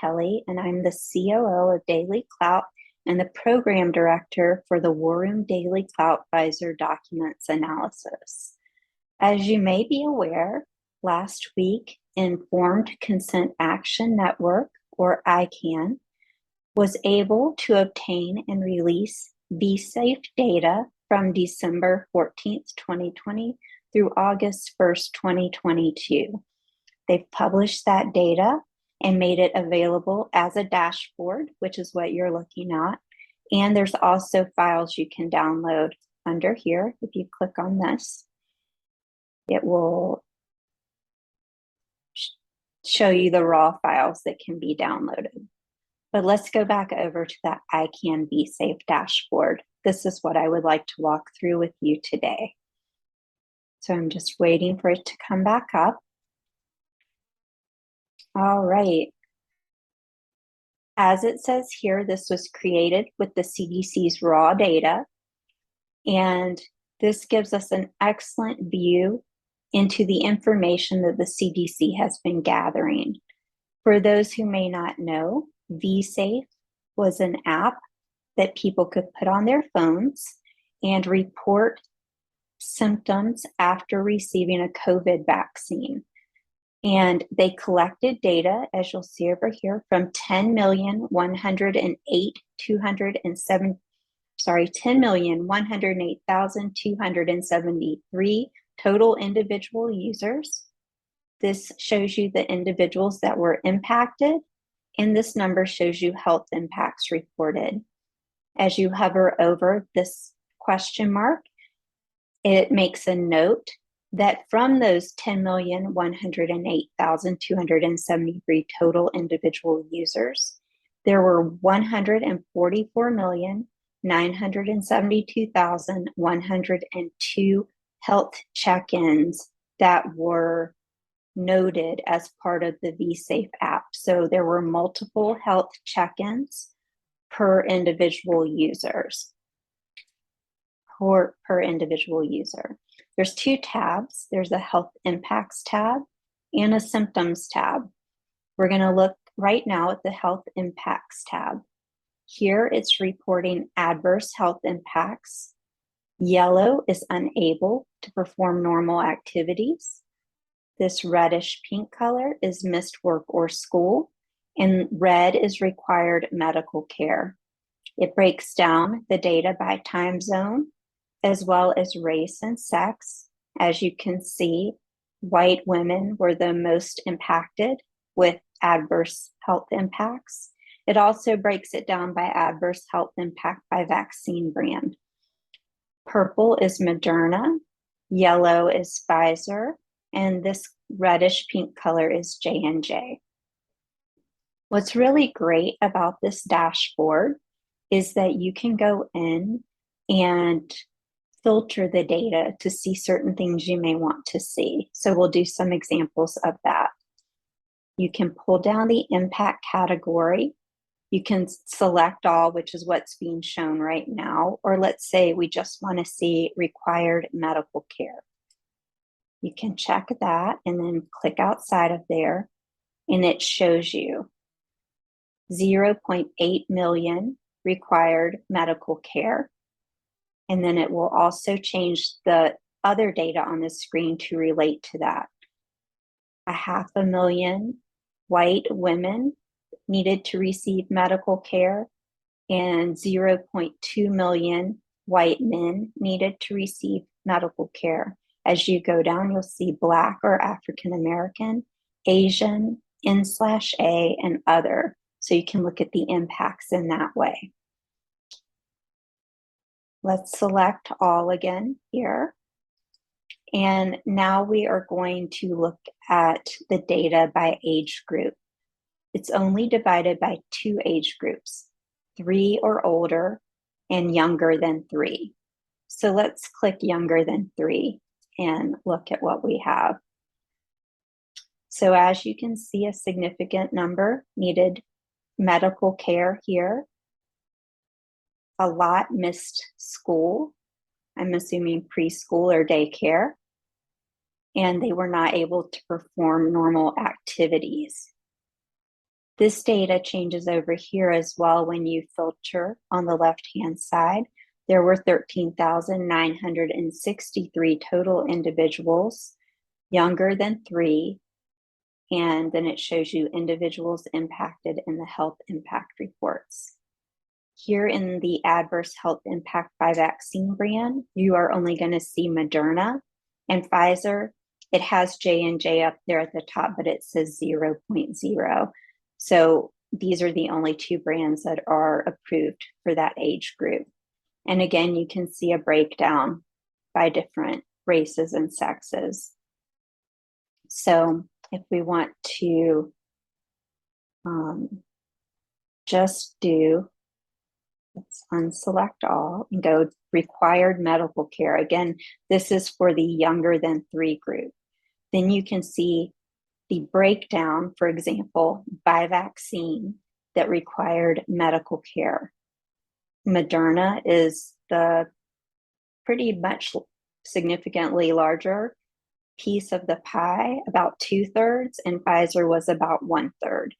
Kelly, and I'm the COO of Daily Clout and the Program Director for the War Room Daily Clout Visor Documents Analysis. As you may be aware, last week, Informed Consent Action Network, or ICAN, was able to obtain and release vSafe data from December 14th, 2020 through August 1st, 2022. They've published that data and made it available as a dashboard, which is what you're looking at. And there's also files you can download under here. If you click on this, it will show you the raw files that can be downloaded. But let's go back over to that ICAN vSafe dashboard. This is what I would like to walk through with you today. So I'm just waiting for it to come back up. All right. As it says here, this was created with the CDC's raw data, and this gives us an excellent view into the information that the CDC has been gathering. For those who may not know, vSafe was an app that people could put on their phones and report symptoms after receiving a COVID vaccine. And they collected data, as you'll see over here, from 10,108,273 total individual users. This shows you the individuals that were impacted, and this number shows you health impacts reported. As you hover over this question mark, it makes a note that from those 10,108,273 total individual users, there were 144,972,102 health check-ins that were noted as part of the vSafe app. So there were multiple health check-ins per individual users. Per individual user. There's two tabs. There's a health impacts tab and a symptoms tab. We're going to look right now at the health impacts tab. Here it's reporting adverse health impacts. Yellow is unable to perform normal activities. This reddish pink color is missed work or school, and red is required medical care. It breaks down the data by time zone, as well as race and sex. As you can see, white women were the most impacted with adverse health impacts. It also breaks it down by adverse health impact by vaccine brand. Purple is Moderna, yellow is Pfizer, and this reddish pink color is J&J. What's really great about this dashboard is that you can go in and filter the data to see certain things you may want to see. So we'll do some examples of that. You can pull down the impact category. You can select all, which is what's being shown right now. Or let's say we just want to see required medical care. You can check that and then click outside of there, and it shows you 0.8 million required medical care. And then it will also change the other data on the screen to relate to that. 500,000 white women needed to receive medical care, and 0.2 million white men needed to receive medical care. As you go down, you'll see Black or African American, Asian, N/A, and other. So you can look at the impacts in that way. Let's select all again here. And now we are going to look at the data by age group. It's only divided by two age groups, 3 or older and younger than 3. So let's click younger than 3 and look at what we have. So as you can see, a significant number needed medical care here. A lot missed school. I'm assuming preschool or daycare. And they were not able to perform normal activities. This data changes over here as well when you filter on the left-hand side. There were 13,963 total individuals younger than 3, and then it shows you individuals impacted in the health impact reports. Here in the adverse health impact by vaccine brand, you are only going to see Moderna and Pfizer. It has J&J up there at the top, but it says 0.0. So these are the only 2 brands that are approved for that age group. And again, you can see a breakdown by different races and sexes. So if we want to just do, let's unselect all and go required medical care. Again, this is for the younger than 3 group. Then you can see the breakdown, for example, by vaccine that required medical care. Moderna is the pretty much significantly larger piece of the pie, about 2/3, and Pfizer was about 1/3.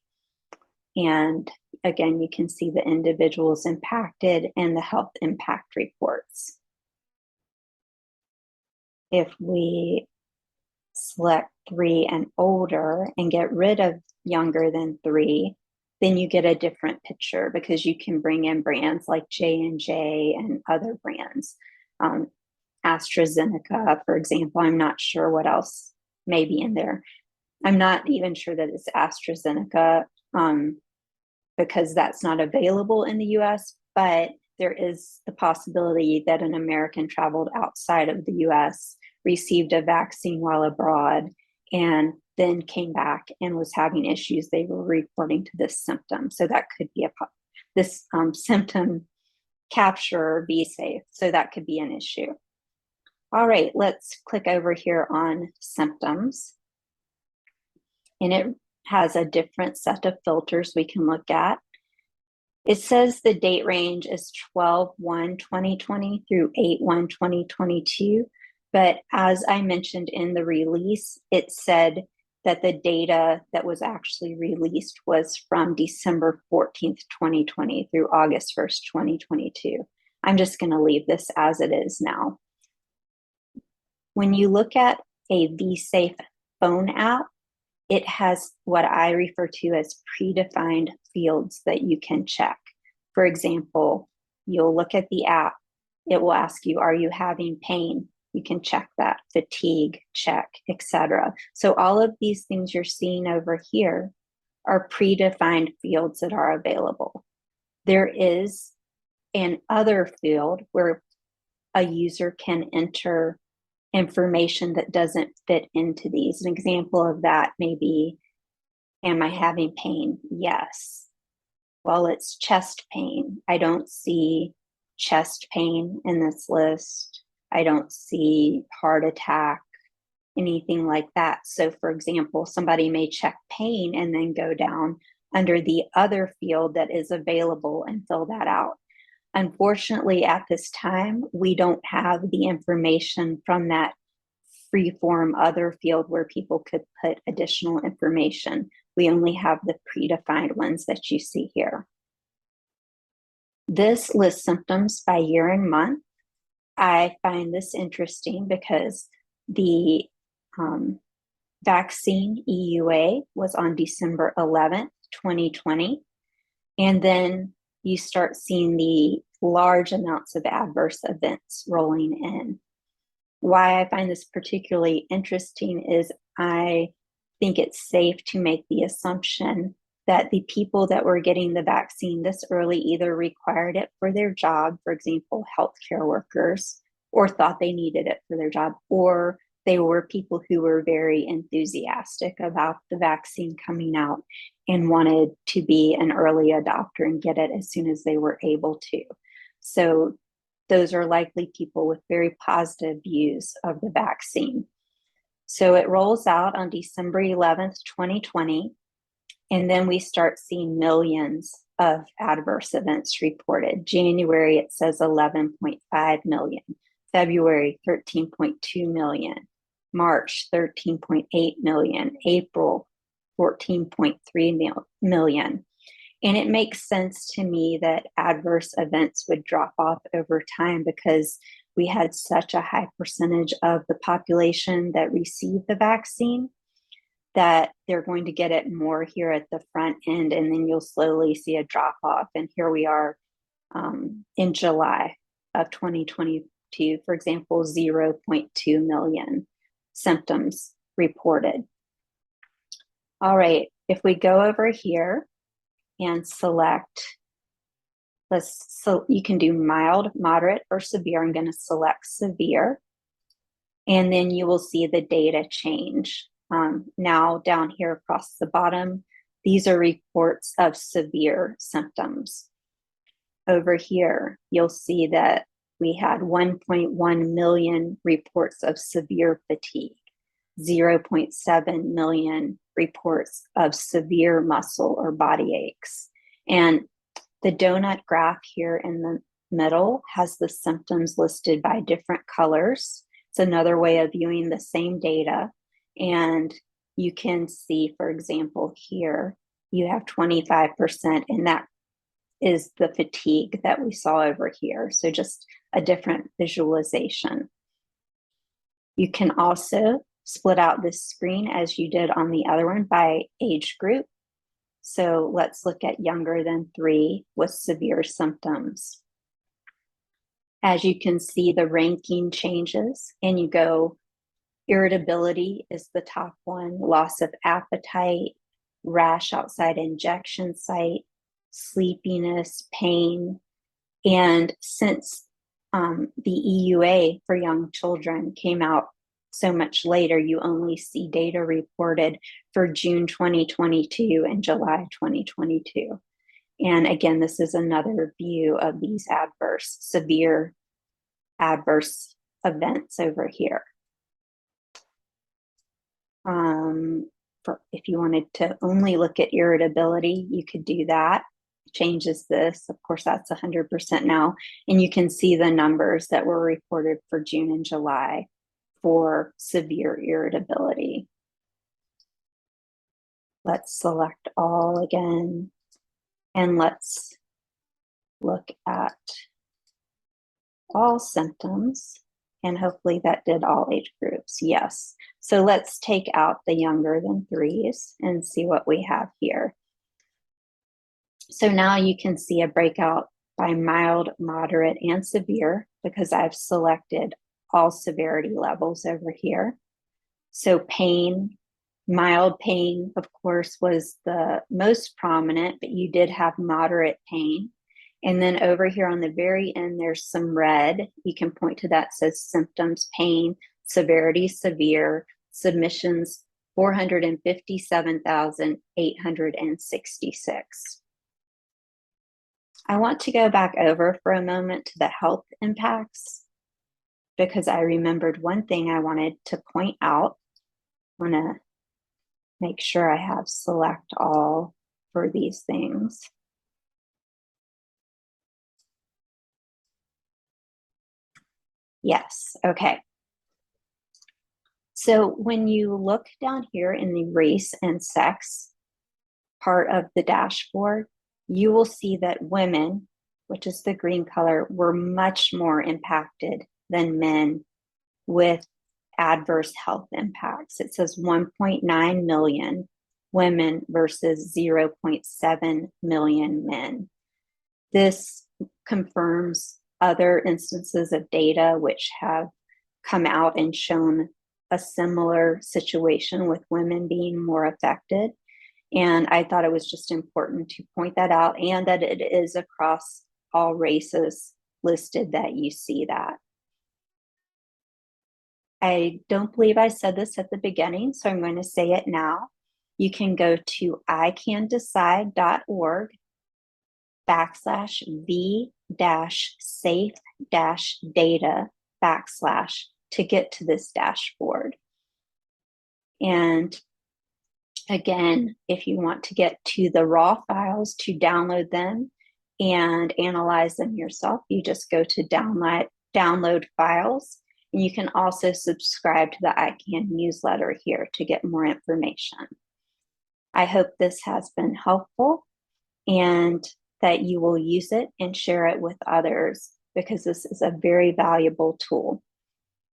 And again, you can see the individuals impacted and the health impact reports. If we select 3 and older and get rid of younger than 3, then you get a different picture because you can bring in brands like J&J and other brands. AstraZeneca, for example, I'm not sure what else may be in there. I'm not even sure that it's AstraZeneca because that's not available in the US, but there is the possibility that an American traveled outside of the US, received a vaccine while abroad, and then came back and was having issues. They were reporting to this symptom. So that could be this symptom capture be safe. So that could be an issue. All right, let's click over here on symptoms. And it has a different set of filters we can look at. It says the date range is 12/1/2020 through 8/1/2022. But as I mentioned in the release, it said that the data that was actually released was from December 14th, 2020 through August 1st, 2022. I'm just going to leave this as it is now. When you look at a vSafe phone app, it has what I refer to as predefined fields that you can check. For example, you'll look at the app. It will ask you, are you having pain? You can check that. Fatigue, check, etc. So all of these things you're seeing over here are predefined fields that are available. There is an other field where a user can enter information that doesn't fit into these. An example of that may be, am I having pain? Yes. Well, it's chest pain. I don't see chest pain in this list. I don't see heart attack, anything like that. So for example, somebody may check pain and then go down under the other field that is available and fill that out. Unfortunately, at this time, we don't have the information from that free-form other field where people could put additional information. We only have the predefined ones that you see here. This lists symptoms by year and month. I find this interesting because the vaccine EUA was on December 11th, 2020. And then you start seeing the large amounts of adverse events rolling in. Why I find this particularly interesting is I think it's safe to make the assumption that the people that were getting the vaccine this early either required it for their job, for example, healthcare workers, or thought they needed it for their job, or they were people who were very enthusiastic about the vaccine coming out and wanted to be an early adopter and get it as soon as they were able to. So those are likely people with very positive views of the vaccine. So it rolls out on December 11th, 2020. And then we start seeing millions of adverse events reported. January, it says 11.5 million. February, 13.2 million. March, 13.8 million. April, 14.3 million. And it makes sense to me that adverse events would drop off over time because we had such a high percentage of the population that received the vaccine that they're going to get it more here at the front end, and then you'll slowly see a drop off. And here we are in July of 2022, for example, 0.2 million symptoms reported. All right, if we go over here and select, so you can do mild, moderate, or severe. I'm going to select severe, and then you will see the data change. Now down here across the bottom, these are reports of severe symptoms. Over here, you'll see that we had 1.1 million reports of severe fatigue, 0.7 million reports of severe muscle or body aches. And the donut graph here in the middle has the symptoms listed by different colors. It's another way of viewing the same data. And you can see, for example, here, you have 25%, and that is the fatigue that we saw over here. So just a different visualization. You can also split out this screen as you did on the other one by age group. So let's look at younger than 3 with severe symptoms. As you can see, the ranking changes, and you go, irritability is the top one, loss of appetite, rash outside injection site, sleepiness, pain. And since the EUA for young children came out so much later, you only see data reported for June 2022 and July 2022. And again, this is another view of these severe adverse events over here. If you wanted to only look at irritability, you could do that. Changes this. Of course, that's 100% now. And you can see the numbers that were reported for June and July for severe irritability. Let's select all again, and let's look at all symptoms, and hopefully that did all age groups. Yes. So let's take out the younger than 3s and see what we have here. So now you can see a breakout by mild, moderate, and severe because I've selected all severity levels over here. So pain, mild pain, of course, was the most prominent, but you did have moderate pain. And then over here on the very end, there's some red. You can point to that, says symptoms, pain, severity, severe, submissions, 457,866. I want to go back over for a moment to the health impacts because I remembered one thing I wanted to point out. I want to make sure I have select all for these things. Yes, okay. So when you look down here in the race and sex part of the dashboard, you will see that women, which is the green color, were much more impacted than men with adverse health impacts. It says 1.9 million women versus 0.7 million men. This confirms other instances of data which have come out and shown a similar situation with women being more affected. And I thought it was just important to point that out, and that it is across all races listed that you see that. I don't believe I said this at the beginning, so I'm going to say it now. You can go to icandecide.org/v-safe-data/ to get to this dashboard. And again, if you want to get to the raw files to download them and analyze them yourself, you just go to download files. And you can also subscribe to the ICAN newsletter here to get more information. I hope this has been helpful and that you will use it and share it with others because this is a very valuable tool.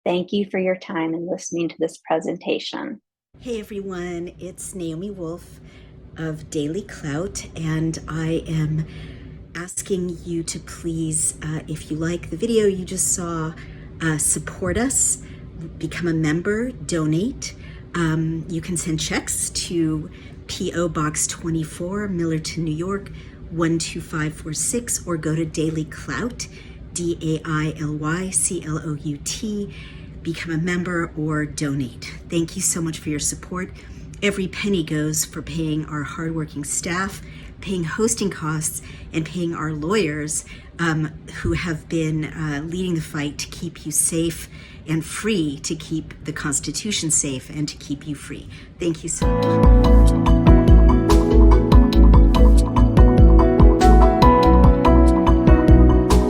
Thank you for your time and listening to this presentation. Hey everyone, it's Naomi Wolf of Daily Clout, and I am asking you to please, if you like the video you just saw, support us, become a member, donate. You can send checks to P.O. Box 24, Millerton, New York, 12546, or go to Daily Clout, DAILYCLOUT, become a member or donate. Thank you so much for your support. Every penny goes for paying our hardworking staff, paying hosting costs, and paying our lawyers who have been leading the fight to keep you safe and free, to keep the Constitution safe and to keep you free. Thank you so much.